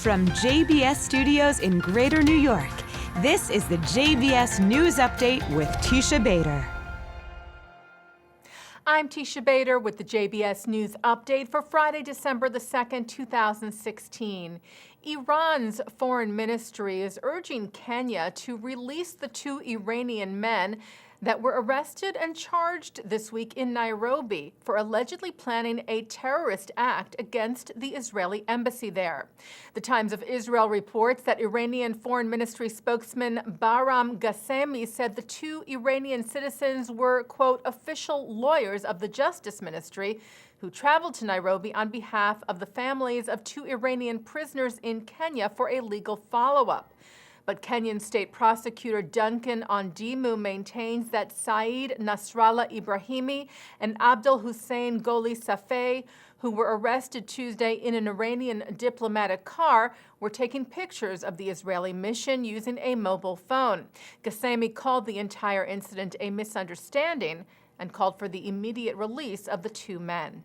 From JBS Studios in Greater New York, this is the JBS News Update with Teisha Bader. I'm Teisha Bader with the JBS News Update for Friday, December the 2nd, 2016. Iran's foreign ministry is urging Kenya to release the two Iranian men that were arrested and charged this week in Nairobi for allegedly planning a terrorist act against the Israeli embassy there. The Times of Israel reports that Iranian Foreign Ministry spokesman Bahram Ghassemi said the two Iranian citizens were, quote, official lawyers of the Justice Ministry who traveled to Nairobi on behalf of the families of two Iranian prisoners in Kenya for a legal follow-up. But Kenyan State Prosecutor Duncan Ondimu maintains that Saeed Nasrallah Ibrahimi and Abdul Hussein Goli Safei, who were arrested Tuesday in an Iranian diplomatic car, were taking pictures of the Israeli mission using a mobile phone. Ghassemi called the entire incident a misunderstanding and called for the immediate release of the two men.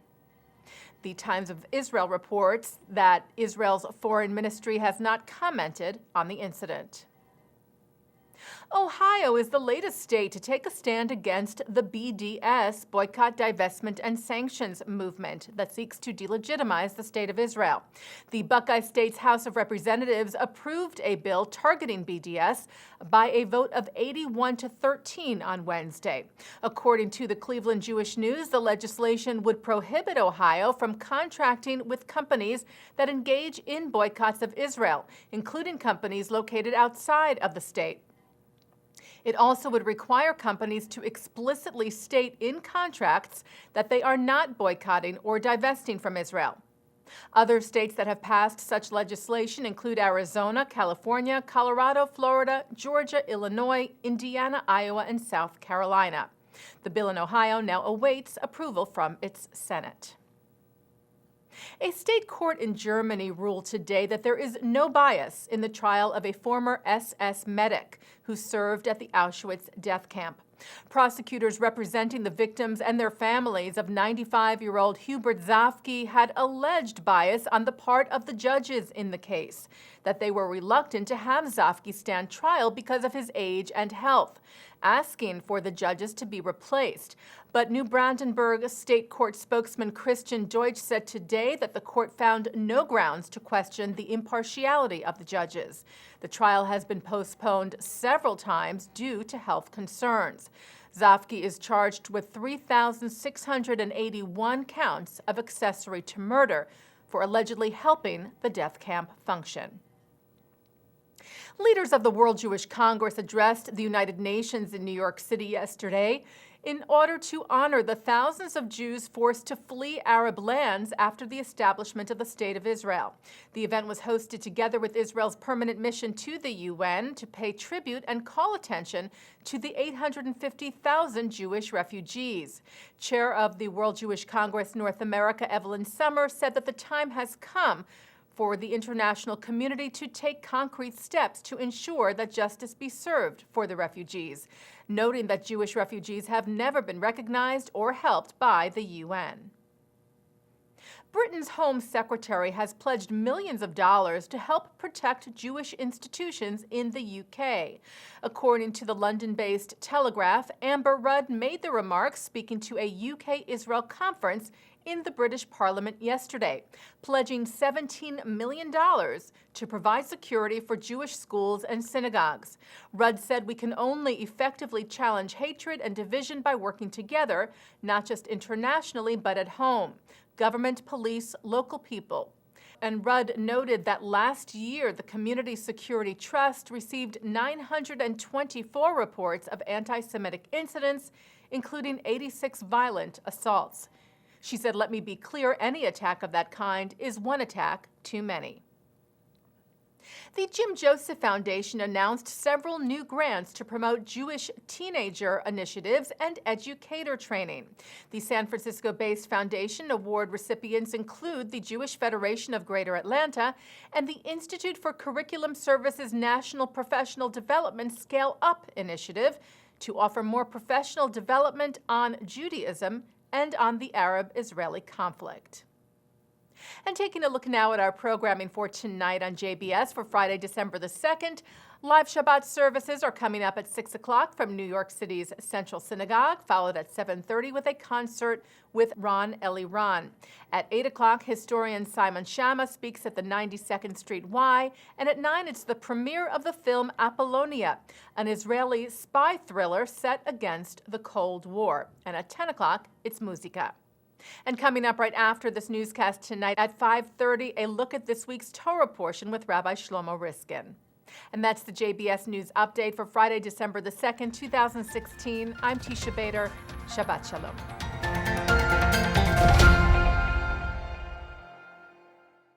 The Times of Israel reports that Israel's foreign ministry has not commented on the incident. Ohio is the latest state to take a stand against the BDS, Boycott, Divestment, and Sanctions movement that seeks to delegitimize the state of Israel. The Buckeye State's House of Representatives approved a bill targeting BDS by a vote of 81-13 on Wednesday. According to the Cleveland Jewish News, the legislation would prohibit Ohio from contracting with companies that engage in boycotts of Israel, including companies located outside of the state. It also would require companies to explicitly state in contracts that they are not boycotting or divesting from Israel. Other states that have passed such legislation include Arizona, California, Colorado, Florida, Georgia, Illinois, Indiana, Iowa, and South Carolina. The bill in Ohio now awaits approval from its Senate. A state court in Germany ruled today that there is no bias in the trial of a former SS medic who served at the Auschwitz death camp. Prosecutors representing the victims and their families of 95-year-old Hubert Zafke had alleged bias on the part of the judges in the case, that they were reluctant to have Zafke stand trial because of his age and health, asking for the judges to be replaced. But New Brandenburg State Court spokesman Christian Deutsch said today that the court found no grounds to question the impartiality of the judges. The trial has been postponed several times due to health concerns. Zafke is charged with 3,681 counts of accessory to murder for allegedly helping the death camp function. Leaders of the World Jewish Congress addressed the United Nations in New York City yesterday in order to honor the thousands of Jews forced to flee Arab lands after the establishment of the State of Israel. The event was hosted together with Israel's permanent mission to the UN to pay tribute and call attention to the 850,000 Jewish refugees. Chair of the World Jewish Congress North America, Evelyn Summer, said that the time has come for the international community to take concrete steps to ensure that justice be served for the refugees, noting that Jewish refugees have never been recognized or helped by the UN. Britain's Home Secretary has pledged millions of dollars to help protect Jewish institutions in the UK. According to the London-based Telegraph, Amber Rudd made the remarks speaking to a UK-Israel conference in the British Parliament yesterday, pledging $17 million to provide security for Jewish schools and synagogues. Rudd said we can only effectively challenge hatred and division by working together, not just internationally, but at home. Government, police, local people. And Rudd noted that last year, the Community Security Trust received 924 reports of anti-Semitic incidents, including 86 violent assaults. She said, "Let me be clear, any attack of that kind is one attack too many." The Jim Joseph Foundation announced several new grants to promote Jewish teenager initiatives and educator training. The San Francisco-based foundation award recipients include the Jewish Federation of Greater Atlanta and the Institute for Curriculum Services National Professional Development Scale Up initiative to offer more professional development on Judaism and on the Arab-Israeli conflict. And taking a look now at our programming for tonight on JBS for Friday, December the 2nd. Live Shabbat services are coming up at 6 o'clock from New York City's Central Synagogue, followed at 7:30 with a concert with Ron Eliran. At 8 o'clock, historian Simon Shama speaks at the 92nd Street Y, and at 9 it's the premiere of the film Apollonia, an Israeli spy thriller set against the Cold War. And at 10 o'clock, it's Musica. And coming up right after this newscast tonight at 5:30, a look at this week's Torah portion with Rabbi Shlomo Riskin. And that's the JBS News Update for Friday, December the 2nd, 2016. I'm Teisha Bader. Shabbat Shalom.